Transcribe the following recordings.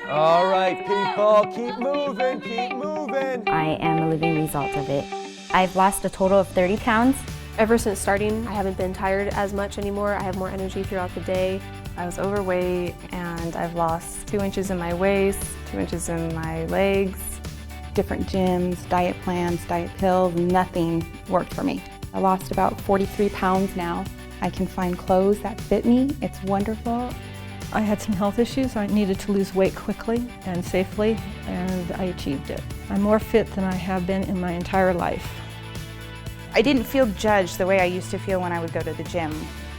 All right, people, keep moving, keep moving. I am a living result of it. I've lost a total of 30 pounds. Ever since starting, I haven't been tired as much anymore. I have more energy throughout the day. I was overweight and I've lost 2 inches in my waist, 2 inches in my legs. Different gyms, diet plans, diet pills, nothing worked for me. I lost about 43 pounds now. I can find clothes that fit me. It's wonderful. I had some health issues. I needed to lose weight quickly and safely, and I achieved it. I'm more fit than I have been in my entire life. I didn't feel judged the way I used to feel when I would go to the gym.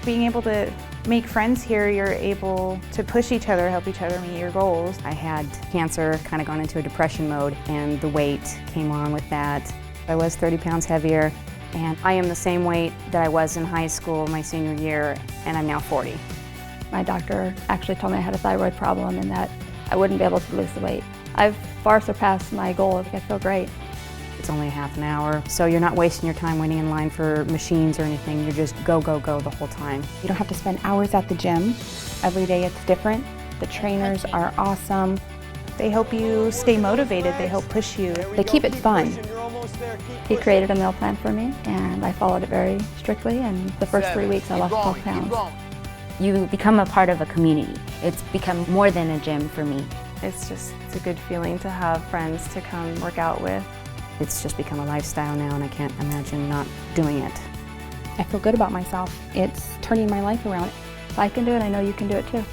Being able to make friends here, you're able to push each other, help each other meet your goals. I had cancer, kind of gone into a depression mode, and the weight came on with that. I was 30 pounds heavier, and I am the same weight that I was in high school my senior year, and I'm now 40. My doctor actually told me I had a thyroid problem and that I wouldn't be able to lose the weight. I've far surpassed my goal. I feel great. It's only half an hour, so you're not wasting your time waiting in line for machines or anything. You're just go, go, go the whole time. You don't have to spend hours at the gym. Every day it's different. The trainers are awesome. They help you stay motivated, they help push you. They keep it fun. He created a meal plan for me and I followed it very strictly, and the first 3 weeks I lost 12 pounds. You become a part of a community. It's become more than a gym for me. It's a good feeling to have friends to come work out with. It's just become a lifestyle now, and I can't imagine not doing it. I feel good about myself. It's turning my life around. If I can do it, I know you can do it too.